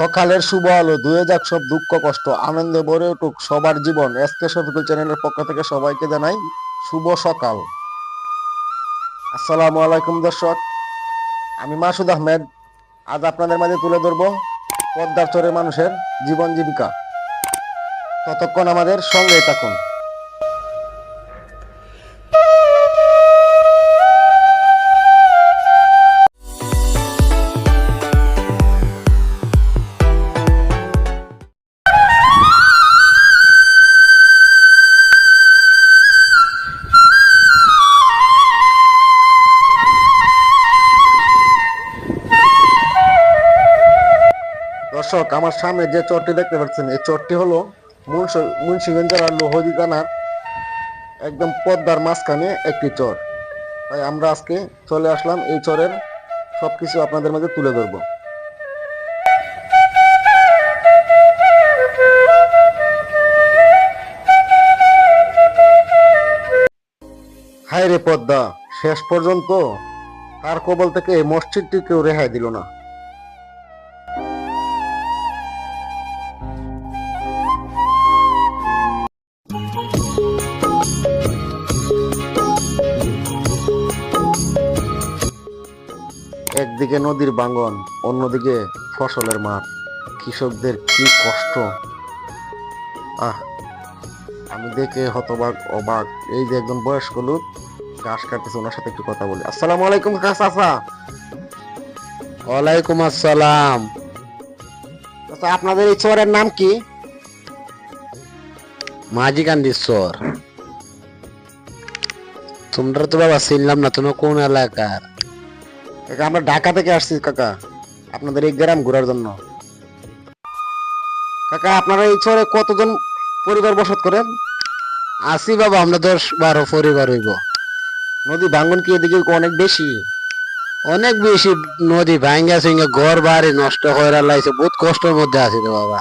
সকালের শুভ আলো ধুয়ে যাক সব দুঃখ কষ্ট, আনন্দে ভরে উঠুক সবার জীবন। এসকে শফিকুল চ্যানেলের পক্ষ থেকে সবাইকে জানাই শুভ সকাল। আসসালামু আলাইকুম দর্শক, আমি মাসুদ আহমেদ। আজ আপনাদের মাঝে তুলে ধরবো পদ্মার চরের মানুষের জীবন জীবিকা। ততক্ষণ আমাদের সঙ্গেই থাকুন। দর্শক, আমার সামনে যে চরটি দেখতে পাচ্ছেন, এই চরটি হলো মুন্সিগঞ্জ জেলার লোহদি থানার একদম পদ্মার মাঝখানে একটি চর। তাই আমরা আজকে চলে আসলাম এই চরের সবকিছু আপনাদের মাঝে তুলে ধরবো। হায় রে পদ্মা, শেষ পর্যন্ত তার কবল থেকে এই মসজিদটি কেউ রেহাই দিল না। একদিকে নদীর ভাঙন, অন্যদিকে ফসলের মাঠ, কৃষকদের কি কষ্ট! আহ, আমি দেখে হতবাক অবাক। এই যে একজন বয়স্ক লোক ঘাস কাটতেছে, ওনার সাথে একটু কথা বলি। আসসালামু আলাইকুম চাচা। ওয়ালাইকুম আসসালাম। চাচা, আপনাদের এই চরের নাম কি? মাঝিকান্দিশ্বর। তোমরা তো বাবা চিনলাম না, তুমি কোন এলাকার? কাকা, আমরা ঢাকা থেকে আসছি কাকা, আপনাদের এই গ্রাম ঘোরার জন্য। কাকা, আপনারা এই চরে কতজন পরিবার বসত করেন? আসি বাবা, আমরা 10-12 পরিবার হইব। নদী ভাঙ্গন কি এদিকে অনেক বেশি? অনেক বেশি। নদী ভাঙ্গা সিঙ্গা ঘর বাড়ি নষ্ট হয়ে লাইছে, বহুত কষ্টের মধ্যে আছি রে বাবা।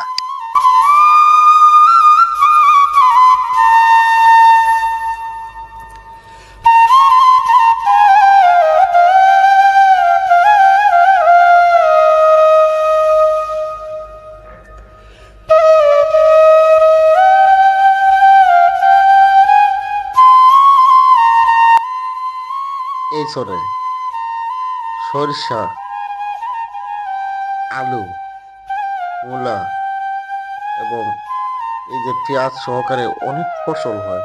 এই চরে সরিষা, আলু, মূলা এবং এই যে পেঁয়াজ সহকারে অনেক ফসল হয়।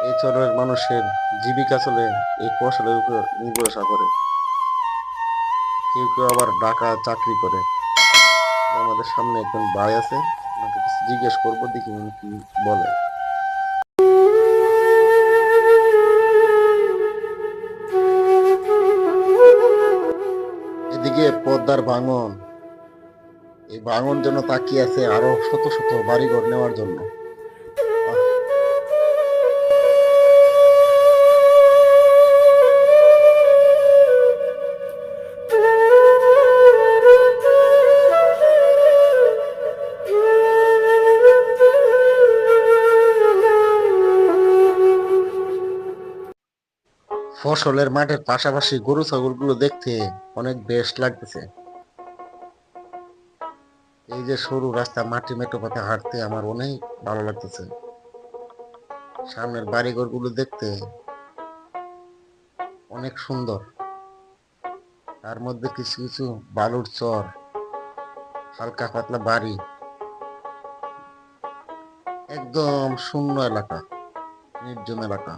এই চরের মানুষের জীবিকা চলে এই ফসলের উপর নির্ভরসা করে। কেউ কেউ আবার ঢাকা চাকরি করে। আমাদের সামনে একজন ভাই আছে, ওনাকে কিছু জিজ্ঞেস করবো, দেখি উনি কি বলে। এদিকে পদ্মার ভাঙন, এই ভাঙন যেন তাকিয়ে আছে আরো শত শত বাড়িঘর নেওয়ার জন্য। আহ, ফসলের মাঠের পাশাপাশি গরু ছাগল গুলো দেখতে অনেক বেশ লাগতেছে। এই যে সরু রাস্তা, মাটি মেটো পথে হাঁটতে আমার অনেক ভালো লাগতেছে। সামনের বাড়িঘর গুলো দেখতে অনেক সুন্দর। তার মধ্যে কিছু কিছু বালুর চর, হালকা পাতলা বাড়ি, একদম শূন্য এলাকা, নির্জন এলাকা।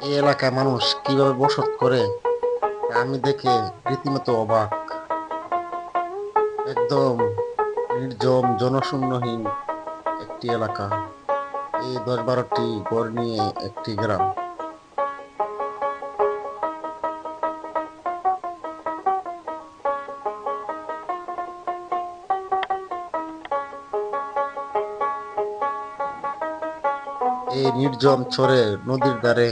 এই এলাকায় মানুষ কিভাবে বসত করে আমি দেখে রীতিমতো অবাক। একদম নির্জন জনশূন্যহীন একটি এলাকা, এই 10-12টি ঘর নিয়ে একটি গ্রাম। এই এই নির্জন চরে নদীর ধারে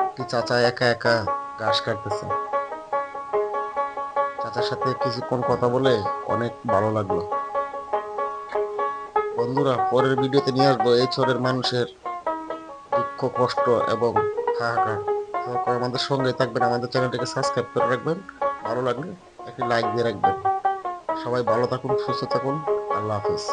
একটি চাচা একা একা ঘাস কাটতেছে। চাচার সাথে কিছুক্ষণ কথা বলে অনেক ভালো লাগলো। বন্ধুরা, পরের ভিডিওতে নিয়ে আসবো এই চরের মানুষের দুঃখ কষ্ট এবং হাহাকার। তো আমাদের সঙ্গে থাকবেন, আমাদের চ্যানেলটিকে সাবস্ক্রাইব করে রাখবেন, ভালো লাগলে একটি লাইক দিয়ে রাখবেন। সবাই ভালো থাকুন, সুস্থ থাকুন, আল্লাহ হাফেজ।